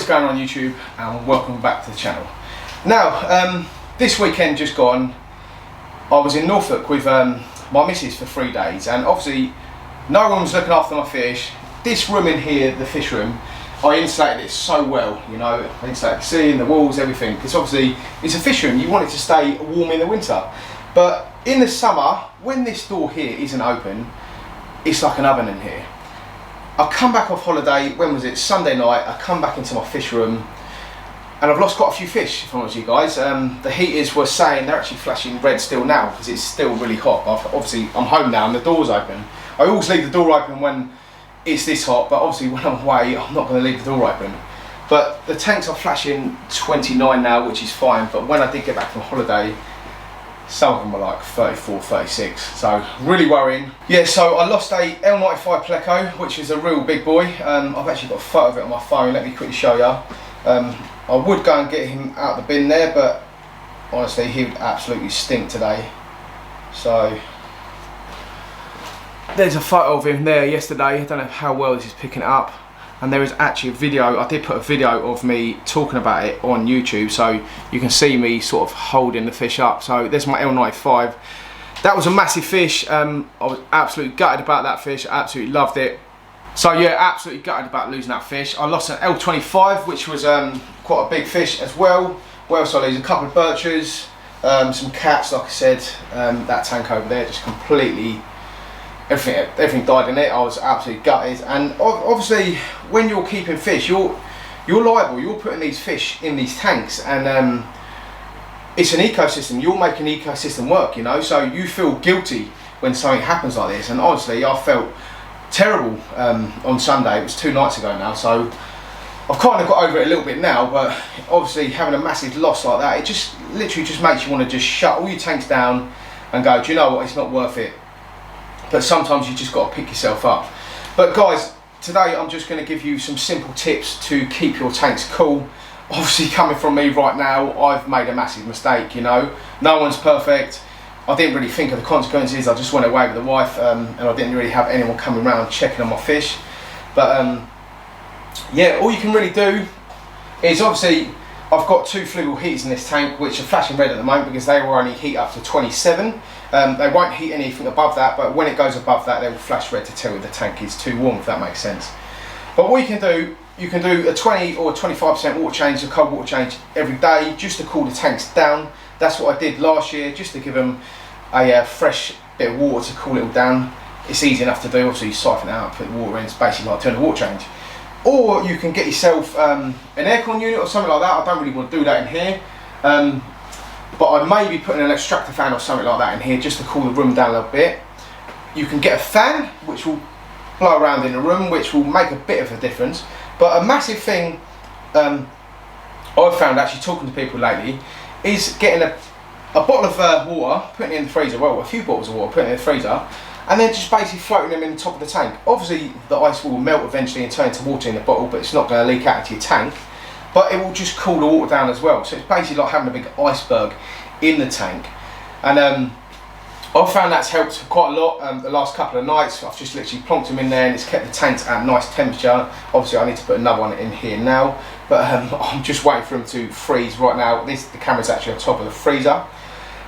going on YouTube, and welcome back to the channel. Now, this weekend just gone, I was in Norfolk with my missus for 3 days, and obviously no one was looking after my fish. This room in here, the fish room, I insulated it so well, you know, I insulated the ceiling, the walls, everything, because obviously it's a fish room, you want it to stay warm in the winter. But in the summer, when this door here isn't open, it's like an oven in here. I come back off holiday, when was it? Sunday night. I come back into my fish room and I've lost quite a few fish, if I'm honest with you guys. The heaters were saying they're actually flashing red still now because it's still really hot. Obviously I'm home now and the door's open. I always leave the door open when it's this hot, but obviously when I'm away I'm not going to leave the door open. But the tanks are flashing 29 now, which is fine, but when I did get back from holiday, some of them were like 34, 36, so really worrying. Yeah, so I lost a L95 Pleco, which is a real big boy. I've actually got a photo of it on my phone, let me quickly show you. I would go and get him out the bin there, but honestly he would absolutely stink today. So there's a photo of him there yesterday. I don't know how well this is picking it up. And there is actually a video, I did put a video of me talking about it on YouTube, so you can see me sort of holding the fish up. So there's my L95. That was a massive fish. I was absolutely gutted about that fish, I absolutely loved it. So yeah, absolutely gutted about losing that fish. I lost an L25, which was quite a big fish as well. What else did I lose? A couple of birchers, some cats, like I said. That tank over there just completely, everything died in it. I was absolutely gutted. And obviously when you're keeping fish, you're liable, you're putting these fish in these tanks, and it's an ecosystem, you're making the ecosystem work, you know, so you feel guilty when something happens like this. And honestly I felt terrible on Sunday. It was 2 nights ago now, so I've kind of got over it a little bit now, but obviously having a massive loss like that, it just literally just makes you want to just shut all your tanks down and go, do you know what, it's not worth it. But sometimes you just got to pick yourself up. But guys, today I'm just going to give you some simple tips to keep your tanks cool. Obviously coming from me right now, I've made a massive mistake, you know. No one's perfect. I didn't really think of the consequences. I just went away with the wife, and I didn't really have anyone coming around checking on my fish. But yeah, all you can really do is, obviously I've got 2 Fluval heaters in this tank, which are flashing red at the moment because they will only heat up to 27. They won't heat anything above that, but when it goes above that they will flash red to tell you the tank is too warm, if that makes sense. But what you can do a 20 or 25% water change, a cold water change every day, just to cool the tanks down. That's what I did last year, just to give them a fresh bit of water to cool it all down. It's easy enough to do. Obviously you siphon it out, put the water in, it's basically like doing a water change. Or you can get yourself an aircon unit or something like that. I don't really want to do that in here. But I may be putting an extractor fan or something like that in here just to cool the room down a little bit. You can get a fan which will blow around in the room, which will make a bit of a difference. But a massive thing I've found actually talking to people lately is getting a bottle of water, putting it in the freezer, well a few bottles of water, putting it in the freezer, and then just basically floating them in the top of the tank. Obviously the ice will melt eventually and turn into water in the bottle, but it's not going to leak out into your tank. But it will just cool the water down as well. So it's basically like having a big iceberg in the tank. And I've found that's helped quite a lot. The last couple of nights I've just literally plonked them in there and it's kept the tanks at a nice temperature. Obviously I need to put another one in here now, but I'm just waiting for them to freeze right now. The camera's actually on top of the freezer.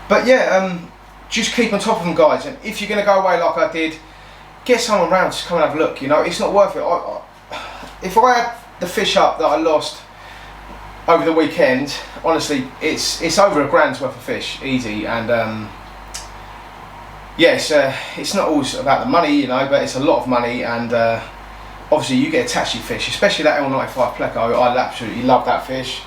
But yeah, just keep on top of them, guys. And if you're going to go away like I did, get someone around to come and have a look. You know, it's not worth it. If I had the fish up that I lost over the weekend, honestly it's over £1,000 worth of fish, easy. And yeah, it's not always about the money, you know, but it's a lot of money. And obviously you get attached to your fish, especially that L95 Pleco. I absolutely love that fish.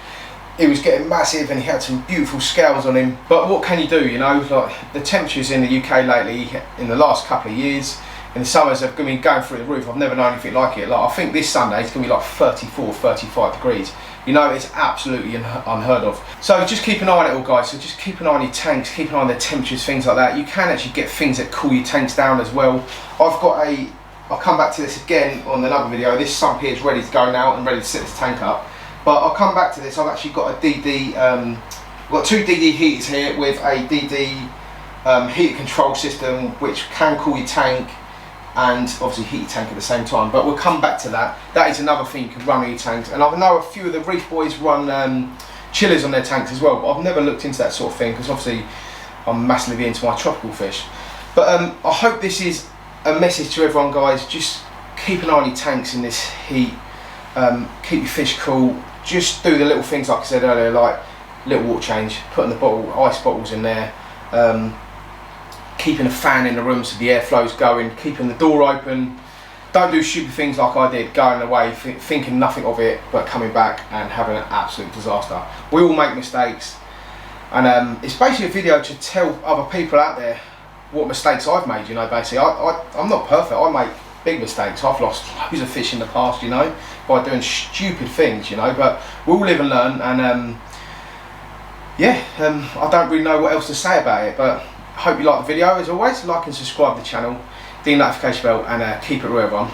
He was getting massive and he had some beautiful scales on him. But what can you do, you know, like the temperatures in the UK lately, in the last couple of years, in the summers have been going through the roof. I've never known anything like it. Like I think this Sunday it's going to be like 34, 35 degrees. You know, it's absolutely unheard of. So just keep an eye on it all, guys. So just keep an eye on your tanks, keep an eye on the temperatures, things like that. You can actually get things that cool your tanks down as well. I'll come back to this again on another video. This sump here is ready to go now and ready to set this tank up. But I'll come back to this. I've actually got a DD, got 2 DD heaters here with a DD heater control system which can cool your tank and obviously heat your tank at the same time. But we'll come back to that. That is another thing you can run on your tanks, and I know a few of the reef boys run chillers on their tanks as well, but I've never looked into that sort of thing because obviously I'm massively into my tropical fish. But I hope this is a message to everyone, guys. Just keep an eye on your tanks in this heat. Keep your fish cool. Just do the little things like I said earlier, like little water change, putting the ice bottles in there, keeping a fan in the room so the airflow's going, keeping the door open. Don't do stupid things like I did, going away thinking nothing of it, but coming back and having an absolute disaster. We all make mistakes, and it's basically a video to tell other people out there what mistakes I've made. You know, basically, I'm not perfect. I make big mistakes. I've lost loads of fish in the past, you know, by doing stupid things, you know. But we all live and learn, and I don't really know what else to say about it. But I hope you like the video. As always, like and subscribe to the channel, ding the notification bell, and keep it real, everyone.